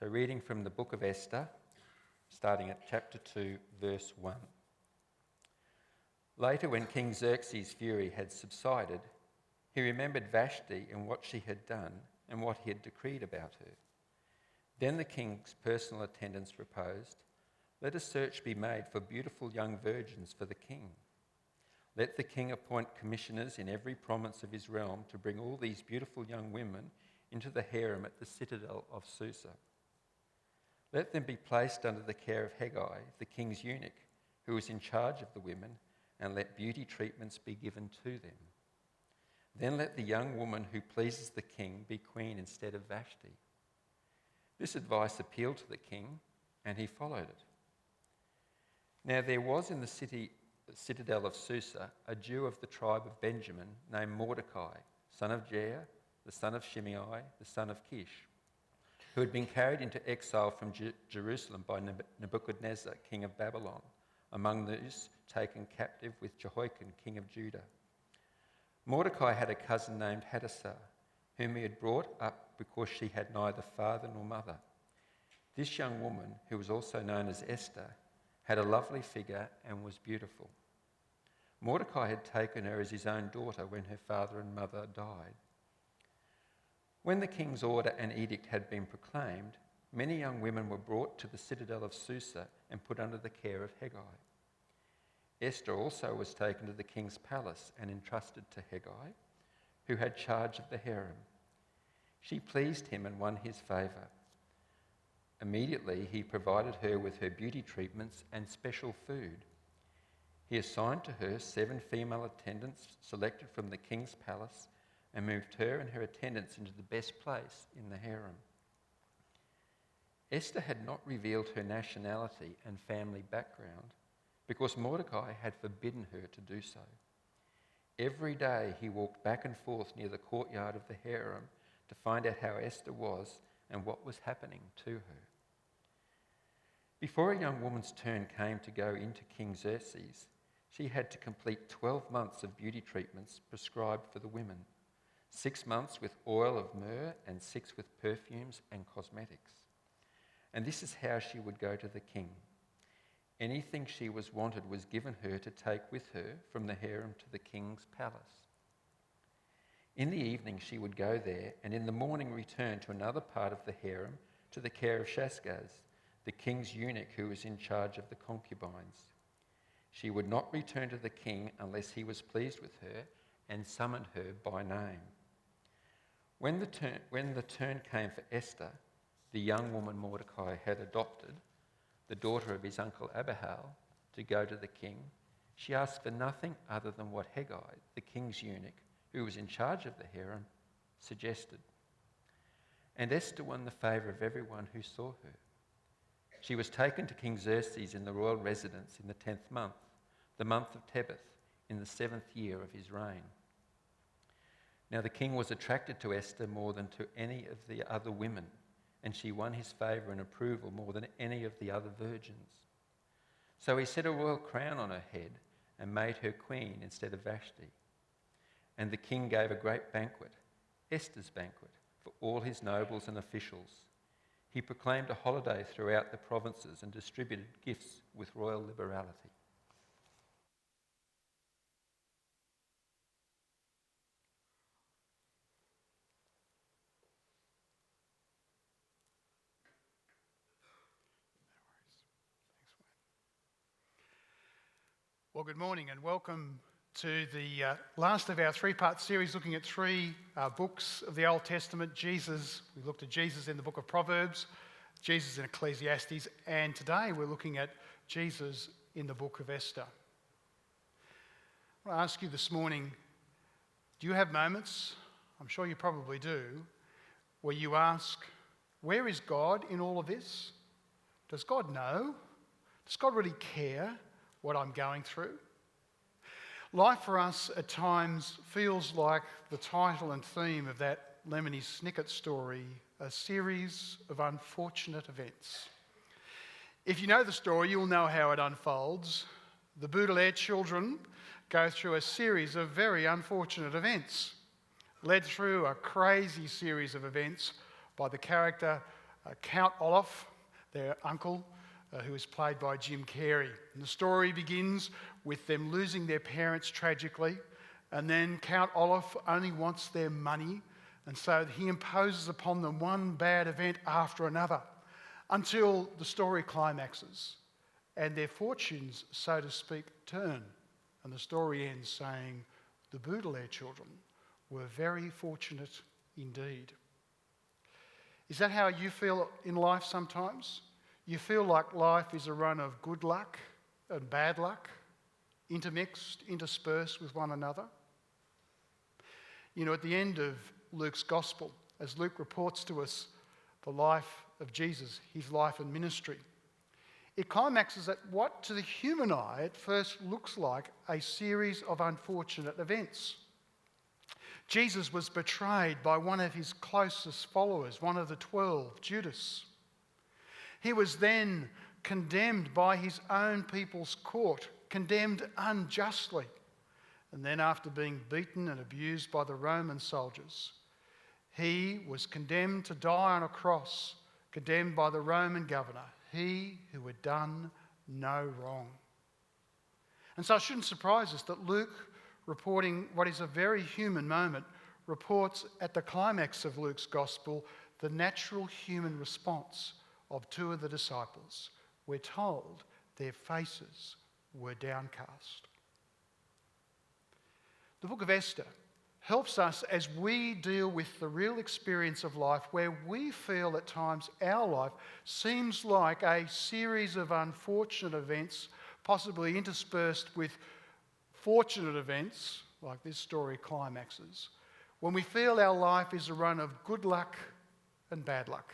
So reading from the book of Esther, starting at chapter 2, verse 1. Later, when King Xerxes' fury had subsided, he remembered Vashti and what she had done and what he had decreed about her. Then the king's personal attendants proposed, "Let a search be made for beautiful young virgins for the king. Let the king appoint commissioners in every province of his realm to bring all these beautiful young women into the harem at the citadel of Susa. Let them be placed under the care of Haggai, the king's eunuch, who is in charge of the women, and let beauty treatments be given to them. Then let the young woman who pleases the king be queen instead of Vashti." This advice appealed to the king, and he followed it. Now there was in the citadel of Susa a Jew of the tribe of Benjamin named Mordecai, son of Jair, the son of Shimei, the son of Kish, who had been carried into exile from Jerusalem by Nebuchadnezzar, king of Babylon, among those taken captive with Jehoiakim, king of Judah. Mordecai had a cousin named Hadassah, whom he had brought up because she had neither father nor mother. This young woman, who was also known as Esther, had a lovely figure and was beautiful. Mordecai had taken her as his own daughter when her father and mother died. When the king's order and edict had been proclaimed, many young women were brought to the citadel of Susa and put under the care of Haggai. Esther also was taken to the king's palace and entrusted to Haggai, who had charge of the harem. She pleased him and won his favour. Immediately he provided her with her beauty treatments and special food. He assigned to her 7 female attendants selected from the king's palace and moved her and her attendants into the best place in the harem. Esther had not revealed her nationality and family background because Mordecai had forbidden her to do so. Every day he walked back and forth near the courtyard of the harem to find out how Esther was and what was happening to her. Before a young woman's turn came to go into King Xerxes, she had to complete 12 months of beauty treatments prescribed for the women, 6 months with oil of myrrh and 6 with perfumes and cosmetics. And this is how she would go to the king. Anything she was wanted was given her to take with her from the harem to the king's palace. In the evening she would go there, and in the morning return to another part of the harem to the care of Shashgaz, the king's eunuch who was in charge of the concubines. She would not return to the king unless he was pleased with her and summoned her by name. When the turn came for Esther, the young woman Mordecai had adopted, the daughter of his uncle Abihail, to go to the king, she asked for nothing other than what Haggai, the king's eunuch, who was in charge of the harem, suggested. And Esther won the favour of everyone who saw her. She was taken to King Xerxes in the royal residence in the 10th month, the month of Tebeth, in the 7th year of his reign. Now the king was attracted to Esther more than to any of the other women, and she won his favour and approval more than any of the other virgins. So he set a royal crown on her head and made her queen instead of Vashti. And the king gave a great banquet, Esther's banquet, for all his nobles and officials. He proclaimed a holiday throughout the provinces and distributed gifts with royal liberality. Well, good morning and welcome to the last of our 3-part series looking at 3 books of the Old Testament. We looked at Jesus in the book of Proverbs, Jesus in Ecclesiastes, and today we're looking at Jesus in the book of Esther. I want to ask you this morning, do you have moments, I'm sure you probably do, where you ask, where is God in all of this? Does God know? Does God really care what I'm going through? Life for us at times feels like the title and theme of that Lemony Snicket story, a series of unfortunate events. If you know the story, you'll know how it unfolds. The Baudelaire children go through a series of very unfortunate events, led through a crazy series of events by the character Count Olaf, their uncle, who is played by Jim Carrey. And the story begins with them losing their parents tragically, and then Count Olaf only wants their money, and so he imposes upon them one bad event after another until the story climaxes and their fortunes, so to speak, turn. And the story ends saying, the Baudelaire children were very fortunate indeed. Is that how you feel in life sometimes? You feel like life is a run of good luck and bad luck, intermixed, interspersed with one another? You know, at the end of Luke's gospel, as Luke reports to us the life of Jesus, his life and ministry, it climaxes at what to the human eye at first looks like a series of unfortunate events. Jesus was betrayed by one of his closest followers, one of the 12, Judas. He was then condemned by his own people's court, condemned unjustly. And then after being beaten and abused by the Roman soldiers, he was condemned to die on a cross, condemned by the Roman governor, he who had done no wrong. And so it shouldn't surprise us that Luke, reporting what is a very human moment, reports at the climax of Luke's gospel the natural human response of two of the disciples. We're told their faces were downcast. The book of Esther helps us as we deal with the real experience of life where we feel at times our life seems like a series of unfortunate events, possibly interspersed with fortunate events, like this story climaxes, when we feel our life is a run of good luck and bad luck.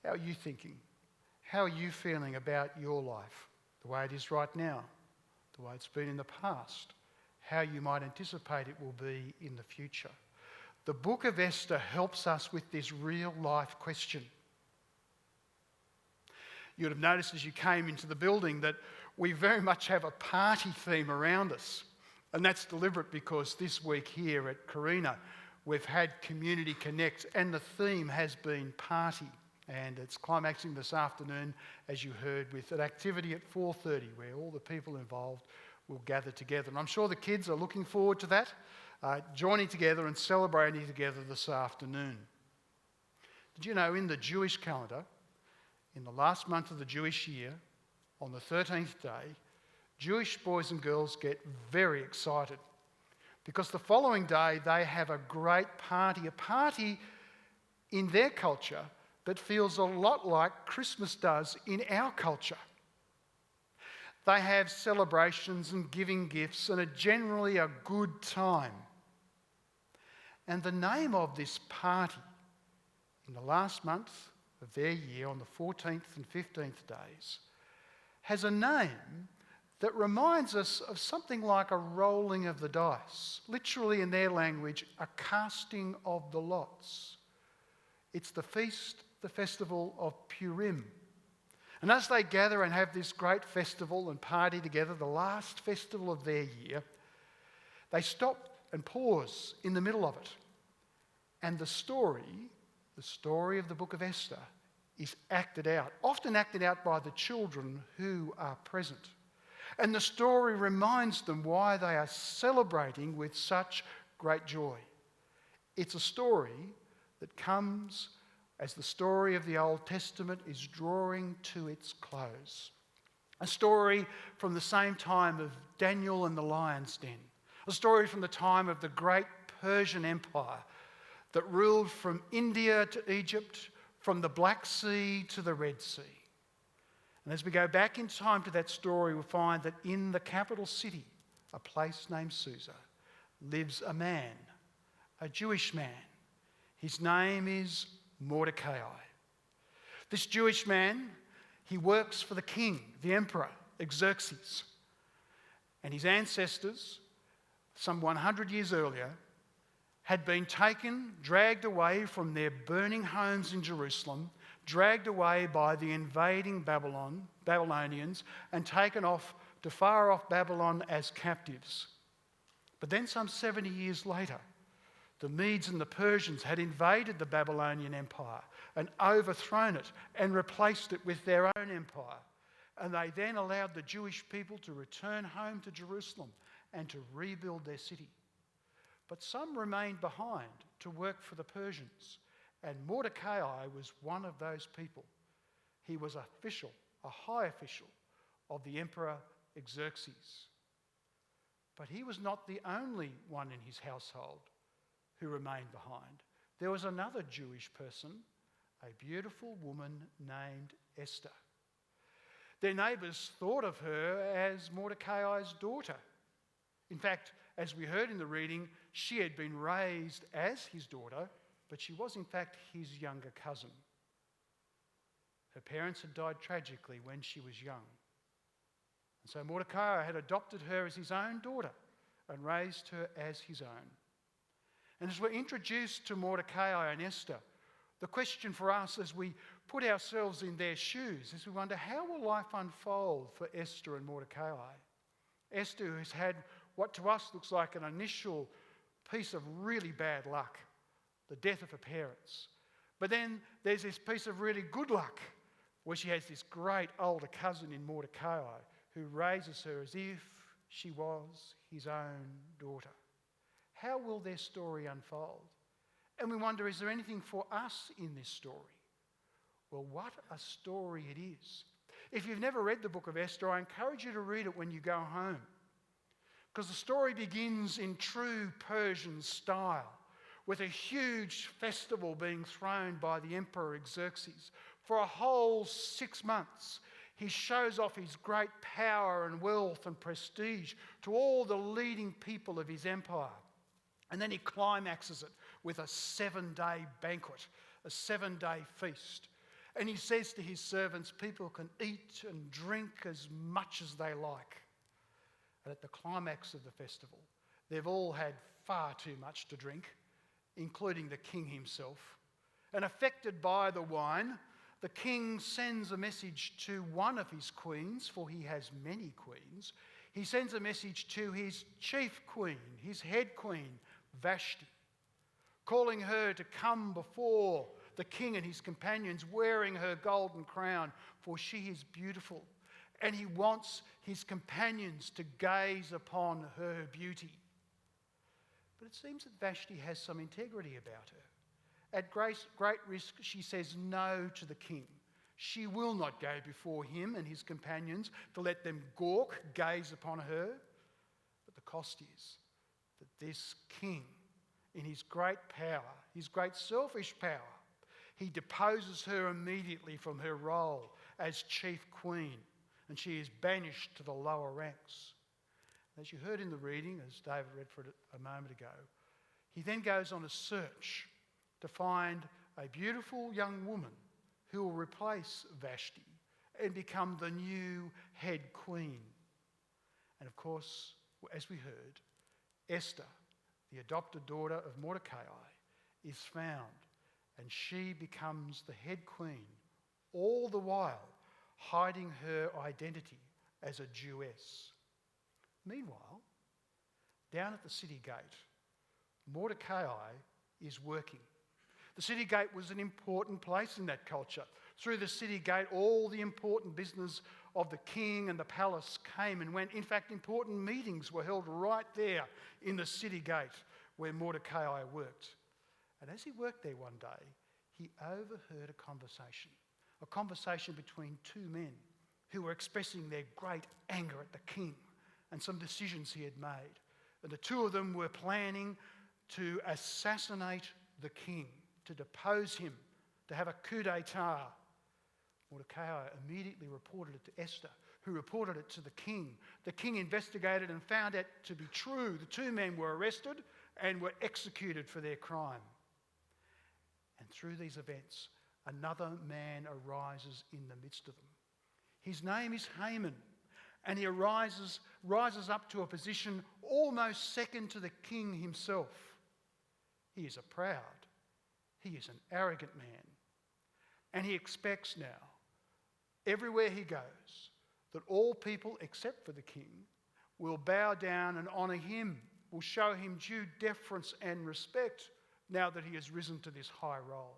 How are you thinking? How are you feeling about your life? The way it is right now, the way it's been in the past, how you might anticipate it will be in the future. The book of Esther helps us with this real life question. You would have noticed as you came into the building that we very much have a party theme around us. And that's deliberate because this week here at Carina, we've had Community Connect and the theme has been party. And it's climaxing this afternoon, as you heard, with an activity at 4:30 where all the people involved will gather together. And I'm sure the kids are looking forward to that, joining together and celebrating together this afternoon. Did you know in the Jewish calendar, in the last month of the Jewish year, on the 13th day, Jewish boys and girls get very excited because the following day they have a great party, a party in their culture that feels a lot like Christmas does in our culture. They have celebrations and giving gifts and are generally a good time. And the name of this party in the last month of their year, on the 14th and 15th days, has a name that reminds us of something like a rolling of the dice, literally in their language, a casting of the lots. It's the festival of Purim. And as they gather and have this great festival and party together, the last festival of their year, they stop and pause in the middle of it. And the story of the book of Esther, is acted out, often acted out by the children who are present. And the story reminds them why they are celebrating with such great joy. It's a story that comes as the story of the Old Testament is drawing to its close. A story from the same time of Daniel and the lion's den. A story from the time of the great Persian Empire that ruled from India to Egypt, from the Black Sea to the Red Sea. And as we go back in time to that story, we'll find that in the capital city, a place named Susa, lives a man, a Jewish man. His name is Mordecai. This Jewish man, he works for the king, the emperor, Xerxes. And his ancestors, some 100 years earlier, had been taken, dragged away from their burning homes in Jerusalem, dragged away by the invading Babylonians, and taken off to far off Babylon as captives. But then some 70 years later, The Medes and the Persians had invaded the Babylonian Empire and overthrown it and replaced it with their own empire. And they then allowed the Jewish people to return home to Jerusalem and to rebuild their city. But some remained behind to work for the Persians, and Mordecai was one of those people. He was a high official of the Emperor Xerxes. But he was not the only one in his household who remained behind. There was another Jewish person, a beautiful woman named Esther. Their neighbours thought of her as Mordecai's daughter. In fact, as we heard in the reading, she had been raised as his daughter, but she was in fact his younger cousin. Her parents had died tragically when she was young. And so Mordecai had adopted her as his own daughter and raised her as his own. And as we're introduced to Mordecai and Esther, the question for us as we put ourselves in their shoes is we wonder, how will life unfold for Esther and Mordecai? Esther has had what to us looks like an initial piece of really bad luck, the death of her parents. But then there's this piece of really good luck where she has this great older cousin in Mordecai who raises her as if she was his own daughter. How will their story unfold? And we wonder, is there anything for us in this story? Well, what a story it is. If you've never read the book of Esther, I encourage you to read it when you go home. Because the story begins in true Persian style, with a huge festival being thrown by the Emperor Xerxes. For a whole 6 months, he shows off his great power and wealth and prestige to all the leading people of his empire. And then he climaxes it with a 7-day banquet, a 7-day feast. And he says to his servants, people can eat and drink as much as they like. And at the climax of the festival, they've all had far too much to drink, including the king himself. And affected by the wine, the king sends a message to one of his queens, for he has many queens. He sends a message to his chief queen, his head queen, Vashti, calling her to come before the king and his companions wearing her golden crown, for she is beautiful. And he wants his companions to gaze upon her beauty. But it seems that Vashti has some integrity about her. At great risk, she says no to the king. She will not go before him and his companions to let them gawk, gaze upon her. But the cost is that this king, in his great power, his great selfish power, he deposes her immediately from her role as chief queen, and she is banished to the lower ranks. As you heard in the reading, as David read for it a moment ago, he then goes on a search to find a beautiful young woman who will replace Vashti and become the new head queen. And of course, as we heard, Esther, the adopted daughter of Mordecai, is found, and she becomes the head queen, all the while hiding her identity as a Jewess. Meanwhile, down at the city gate, Mordecai is working. The city gate was an important place in that culture. Through the city gate, all the important business of the king and the palace came and went. In fact, important meetings were held right there in the city gate where Mordecai worked. And as he worked there one day, he overheard a conversation between two men who were expressing their great anger at the king and some decisions he had made. And the two of them were planning to assassinate the king, to depose him, to have a coup d'etat. Mordecai immediately reported it to Esther, who reported it to the king. The king investigated and found it to be true. The two men were arrested and were executed for their crime. And through these events, another man arises in the midst of them. His name is Haman, and he rises up to a position almost second to the king himself. He is he is an arrogant man, and he expects now, everywhere he goes, that all people except for the king will bow down and honour him will show him due deference and respect now that he has risen to this high role.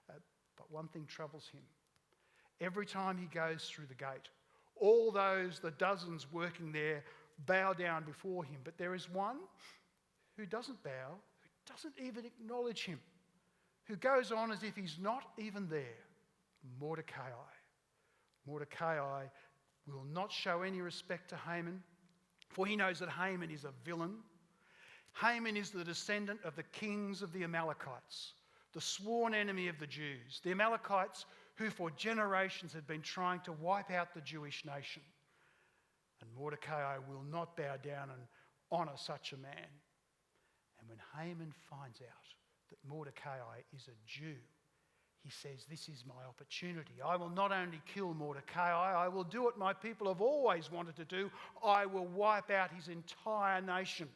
But one thing troubles him. Every time he goes through the gate, all the dozens working there, bow down before him. But there is one who doesn't bow, who doesn't even acknowledge him, who goes on as if he's not even there. Mordecai. Mordecai will not show any respect to Haman, for he knows that Haman is a villain. Haman is the descendant of the kings of the Amalekites, the sworn enemy of the Jews, the Amalekites who for generations had been trying to wipe out the Jewish nation. And Mordecai will not bow down and honour such a man. And when Haman finds out that Mordecai is a Jew, he says, "This is my opportunity. I will not only kill Mordecai, I will do what my people have always wanted to do. I will wipe out his entire nation."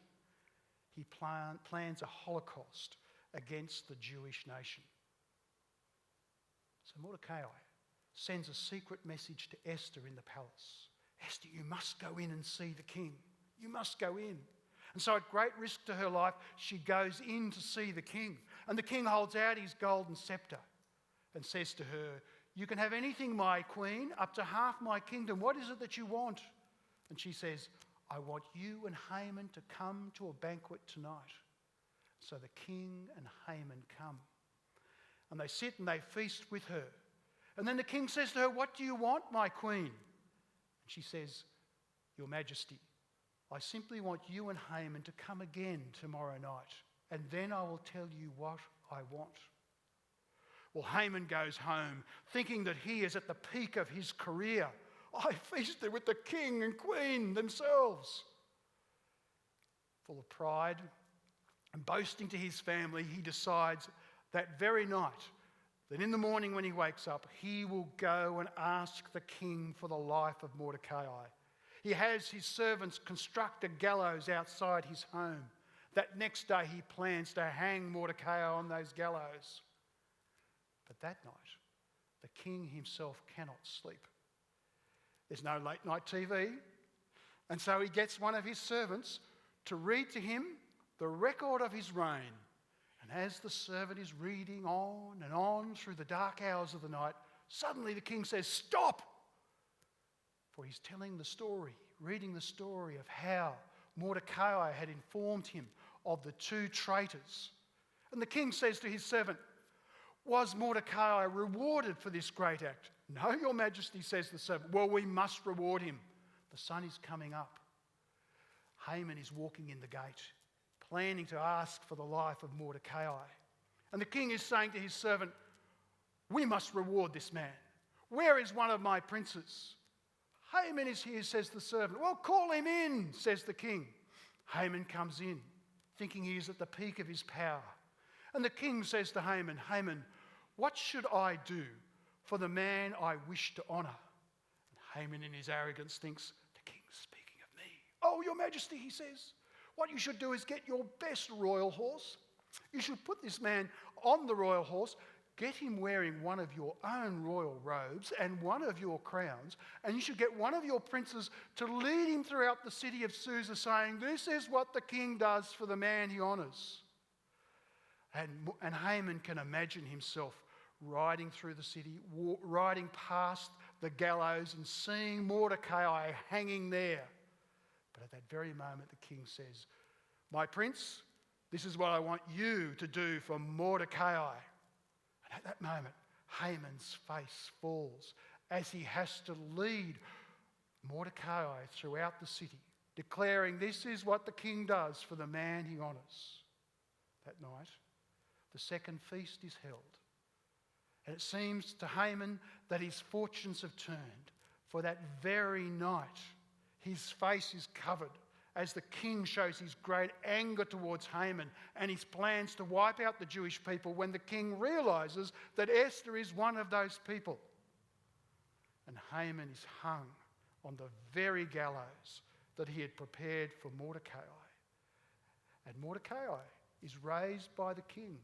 He plans a holocaust against the Jewish nation. So Mordecai sends a secret message to Esther in the palace. "Esther, you must go in and see the king. You must go in." And so at great risk to her life, she goes in to see the king. And the king holds out his golden scepter and says to her, "You can have anything, my queen, up to half my kingdom. What is it that you want?" And she says, "I want you and Haman to come to a banquet tonight." So the king and Haman come. And they sit and they feast with her. And then the king says to her, "What do you want, my queen?" And she says, "Your Majesty, I simply want you and Haman to come again tomorrow night, and then I will tell you what I want." Well, Haman goes home thinking that he is at the peak of his career. I feasted with the king and queen themselves. Full of pride and boasting to his family, he decides that very night that in the morning when he wakes up, he will go and ask the king for the life of Mordecai. He has his servants construct a gallows outside his home. That next day he plans to hang Mordecai on those gallows. But that night, the king himself cannot sleep. There's no late night TV. And so he gets one of his servants to read to him the record of his reign. And as the servant is reading on and on through the dark hours of the night, suddenly the king says, "Stop!" For he's telling the story, reading the story of how Mordecai had informed him of the two traitors. And the king says to his servant, "Was Mordecai rewarded for this great act?" "No, your majesty," says the servant. "Well, we must reward him. The sun is coming up." Haman is walking in the gate, planning to ask for the life of Mordecai. And the king is saying to his servant, "We must reward this man. Where is one of my princes?" "Haman is here," says the servant. "Well, call him in," says the king. Haman comes in, thinking he is at the peak of his power. And the king says to Haman, "Haman, what should I do for the man I wish to honour?" And Haman in his arrogance thinks, "The king's speaking of me." "Oh, your majesty," he says, "what you should do is get your best royal horse. You should put this man on the royal horse, get him wearing one of your own royal robes and one of your crowns, and you should get one of your princes to lead him throughout the city of Susa, saying, 'This is what the king does for the man he honours.'" And Haman can imagine himself riding through the city, riding past the gallows and seeing Mordecai hanging there. But at that very moment, the king says, "My prince, this is what I want you to do for Mordecai." And at that moment, Haman's face falls as he has to lead Mordecai throughout the city, declaring, "This is what the king does for the man he honours." That night, the second feast is held. And it seems to Haman that his fortunes have turned. For that very night, his face is covered as the king shows his great anger towards Haman and his plans to wipe out the Jewish people, when the king realises that Esther is one of those people. And Haman is hung on the very gallows that he had prepared for Mordecai. And Mordecai is raised by the king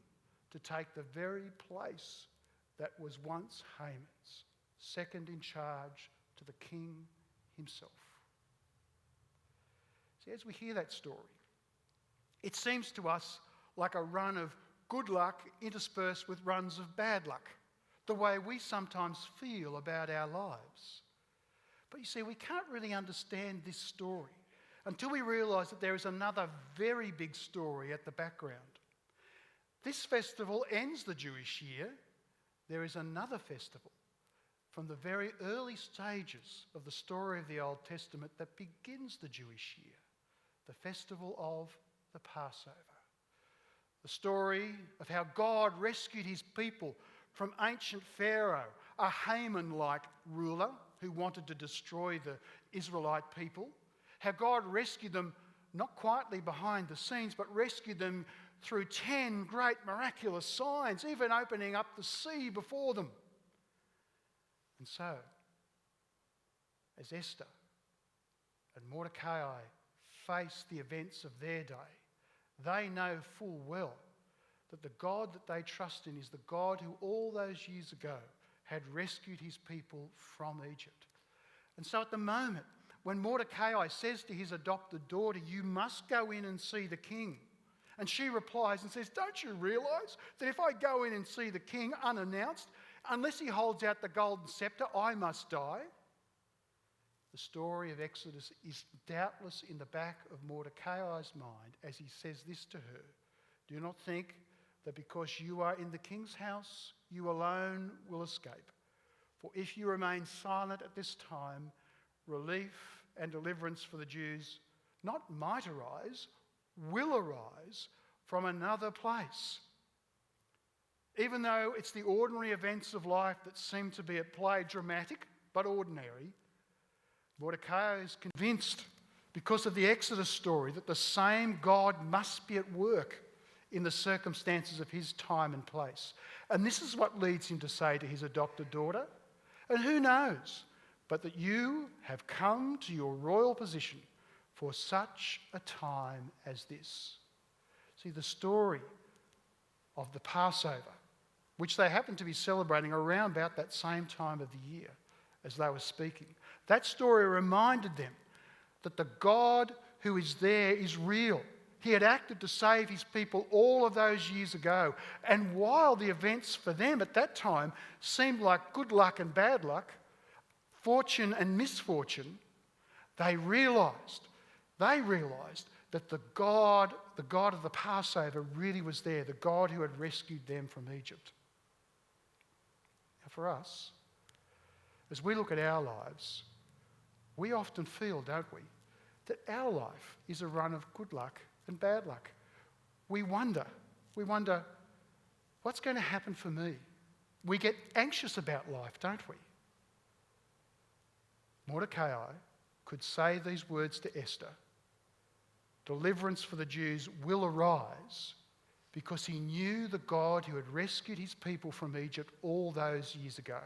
to take the very place that was once Haman's, second in charge to the king himself. See, as we hear that story, It seems to us like a run of good luck interspersed with runs of bad luck, the way we sometimes feel about our lives. But you see, we can't really understand this story until we realise that there is another very big story at the background. This festival ends the Jewish year. There is another festival from the very early stages of the story of the Old Testament that begins the Jewish year, the festival of the Passover. The story of how God rescued his people from ancient Pharaoh, a Haman-like ruler who wanted to destroy the Israelite people. How God rescued them not quietly behind the scenes, but rescued them through 10 great miraculous signs, even opening up the sea before them. And so, as Esther and Mordecai face the events of their day, they know full well that the God that they trust in is the God who all those years ago had rescued his people from Egypt. And so at the moment, when Mordecai says to his adopted daughter, "You must go in and see the king," and she replies and says, "Don't you realise that if I go in and see the king unannounced, unless he holds out the golden scepter, I must die?" The story of Exodus is doubtless in the back of Mordecai's mind as he says this to her: "Do not think that because you are in the king's house, you alone will escape. For if you remain silent at this time, relief and deliverance for the Jews not might arise, will arise from another place." Even though it's the ordinary events of life that seem to be at play, dramatic but ordinary, Mordecai is convinced, because of the Exodus story, that the same God must be at work in the circumstances of his time and place. And this is what leads him to say to his adopted daughter, "And who knows but that you have come to your royal position for such a time as this." See, the story of the Passover, which they happened to be celebrating around about that same time of the year as they were speaking, that story reminded them that the God who is there is real. He had acted to save his people all of those years ago. And while the events for them at that time seemed like good luck and bad luck, fortune and misfortune, they realised that the God of the Passover really was there, the God who had rescued them from Egypt. Now for us, as we look at our lives, we often feel, don't we, that our life is a run of good luck and bad luck. We wonder, what's going to happen for me? We get anxious about life, don't we? Mordecai could say these words to Esther: "Deliverance for the Jews will arise," because he knew the God who had rescued his people from Egypt all those years ago.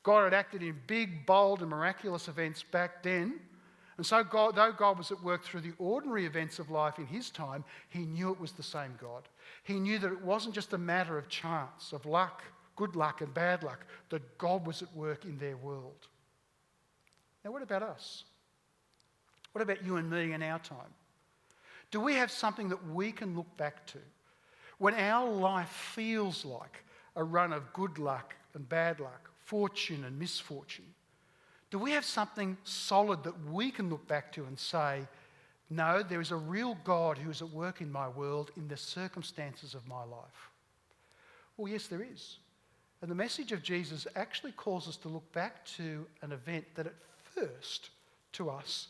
God had acted in big, bold and miraculous events back then. And so though God was at work through the ordinary events of life in his time, he knew it was the same God. He knew that it wasn't just a matter of chance, of luck, good luck and bad luck, that God was at work in their world. Now what about us? What about you and me in our time? Do we have something that we can look back to when our life feels like a run of good luck and bad luck, fortune and misfortune? Do we have something solid that we can look back to and say, no, there is a real God who is at work in my world in the circumstances of my life? Well, yes, there is. And the message of Jesus actually calls us to look back to an event that at first, to us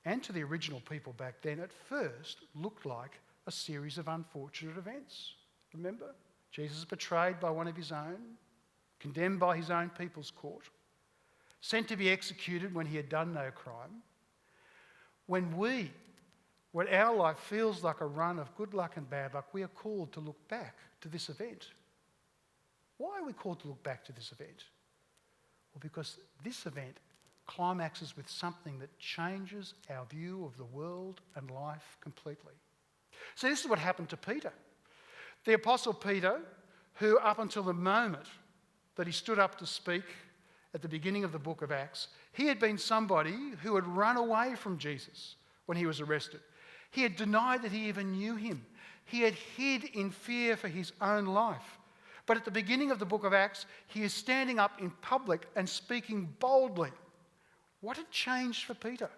and to the original people back then, at first looked like a series of unfortunate events. Remember? Jesus was betrayed by one of his own, condemned by his own people's court, sent to be executed when he had done no crime. When our life feels like a run of good luck and bad luck, we are called to look back to this event. Why are we called to look back to this event? Well, because this event climaxes with something that changes our view of the world and life completely. So this is what happened to Peter. The Apostle Peter, who up until the moment that he stood up to speak at the beginning of the book of Acts, he had been somebody who had run away from Jesus when he was arrested. He had denied that he even knew him. He had hid in fear for his own life. But at the beginning of the book of Acts, he is standing up in public and speaking boldly. What had changed for Peter?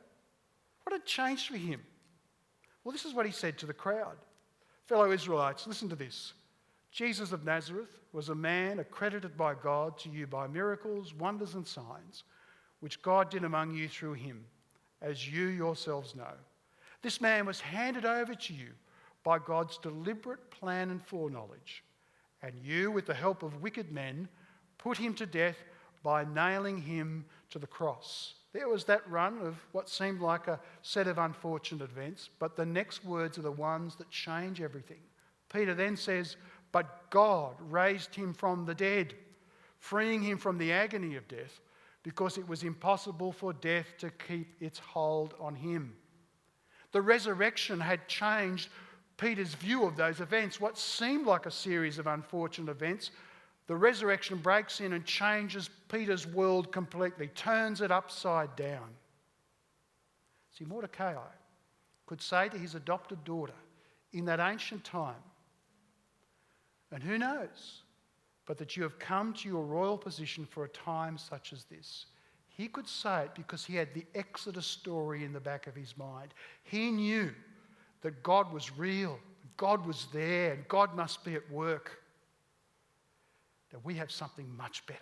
What had changed for him? Well, this is what he said to the crowd. Fellow Israelites, listen to this. Jesus of Nazareth was a man accredited by God to you by miracles, wonders and signs, which God did among you through him, as you yourselves know. This man was handed over to you by God's deliberate plan and foreknowledge, and you, with the help of wicked men, put him to death by nailing him to the cross. There was that run of what seemed like a set of unfortunate events, but the next words are the ones that change everything. Peter then says, but God raised him from the dead, freeing him from the agony of death, because it was impossible for death to keep its hold on him. The resurrection had changed Peter's view of those events. What seemed like a series of unfortunate events, the resurrection breaks in and changes Peter's world completely, turns it upside down. See, Mordecai could say to his adopted daughter in that ancient time, and who knows, but that you have come to your royal position for a time such as this. He could say it because he had the Exodus story in the back of his mind. He knew that God was real, God was there, and God must be at work. That we have something much better.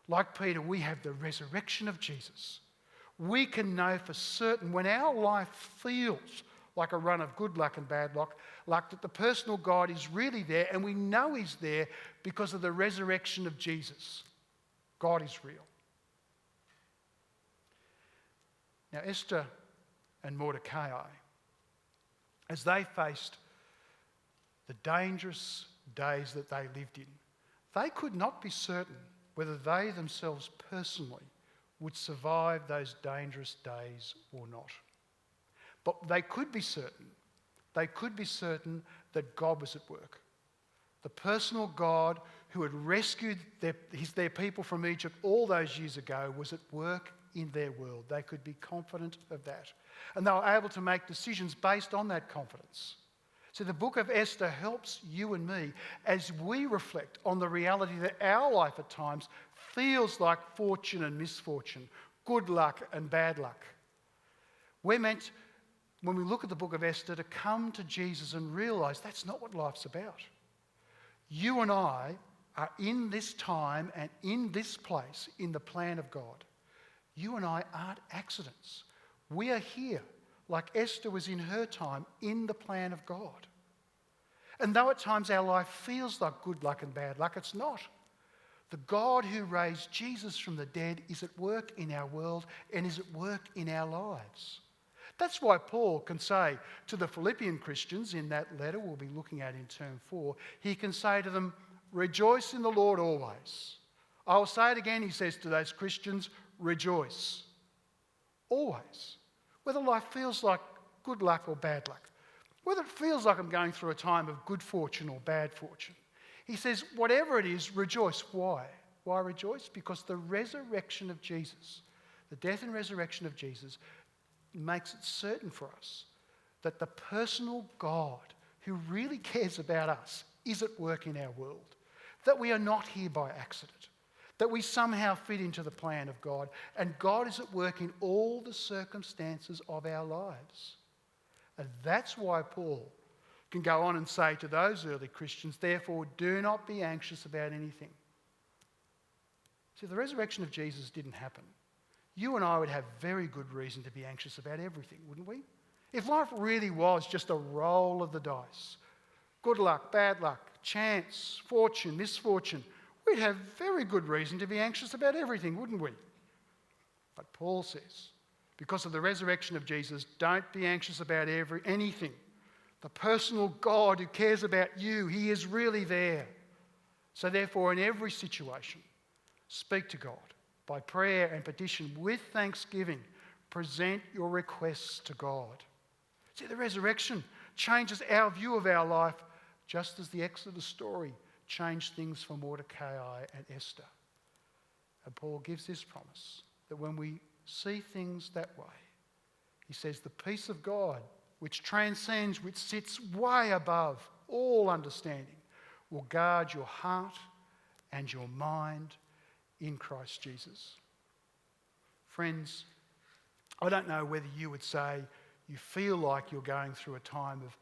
Like Peter, we have the resurrection of Jesus. We can know for certain when our life feels like a run of good luck and bad luck, like that the personal God is really there, and we know he's there because of the resurrection of Jesus. God is real. Now, Esther and Mordecai, as they faced the dangerous days that they lived in, they could not be certain whether they themselves personally would survive those dangerous days or not. But they could be certain. They could be certain that God was at work. The personal God who had rescued their people from Egypt all those years ago was at work in their world. They could be confident of that. And they were able to make decisions based on that confidence. So the book of Esther helps you and me as we reflect on the reality that our life at times feels like fortune and misfortune, good luck and bad luck. We're meant, when we look at the book of Esther, to come to Jesus and realise that's not what life's about. You and I are in this time and in this place in the plan of God. You and I aren't accidents. We are here, like Esther was in her time, in the plan of God. And though at times our life feels like good luck and bad luck, it's not. The God who raised Jesus from the dead is at work in our world and is at work in our lives. That's why Paul can say to the Philippian Christians in that letter we'll be looking at in term 4, he can say to them, rejoice in the Lord always. I will say it again, he says to those Christians, rejoice. Always. Whether life feels like good luck or bad luck. Whether it feels like I'm going through a time of good fortune or bad fortune. He says, whatever it is, rejoice. Why? Why rejoice? Because the resurrection of Jesus, the death and resurrection of Jesus, makes it certain for us that the personal God who really cares about us is at work in our world. That we are not here by accident. That we somehow fit into the plan of God. And God is at work in all the circumstances of our lives. And that's why Paul can go on and say to those early Christians, therefore, do not be anxious about anything. See, the resurrection of Jesus didn't happen. You and I would have very good reason to be anxious about everything, wouldn't we? If life really was just a roll of the dice, good luck, bad luck, chance, fortune, misfortune, we'd have very good reason to be anxious about everything, wouldn't we? But Paul says, because of the resurrection of Jesus, don't be anxious about anything. The personal God who cares about you, he is really there. So therefore, in every situation, speak to God by prayer and petition with thanksgiving. Present your requests to God. See, the resurrection changes our view of our life, just as the Exodus story changed things for Mordecai and Esther. And Paul gives this promise that when we see things that way, he says the peace of God which transcends, which sits way above all understanding, will guard your heart and your mind in Christ Jesus. Friends, I don't know whether you would say you feel like you're going through a time of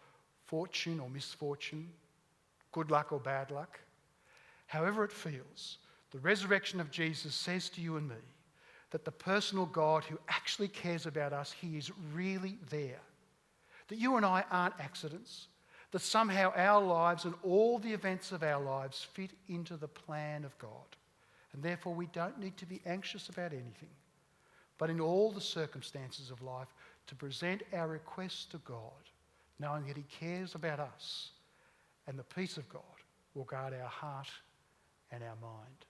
fortune or misfortune, good luck or bad luck. However it feels, the resurrection of Jesus says to you and me that the personal God who actually cares about us, he is really there. That you and I aren't accidents. That somehow our lives and all the events of our lives fit into the plan of God. And therefore we don't need to be anxious about anything, but in all the circumstances of life to present our requests to God, knowing that he cares about us, and the peace of God will guard our heart and our mind.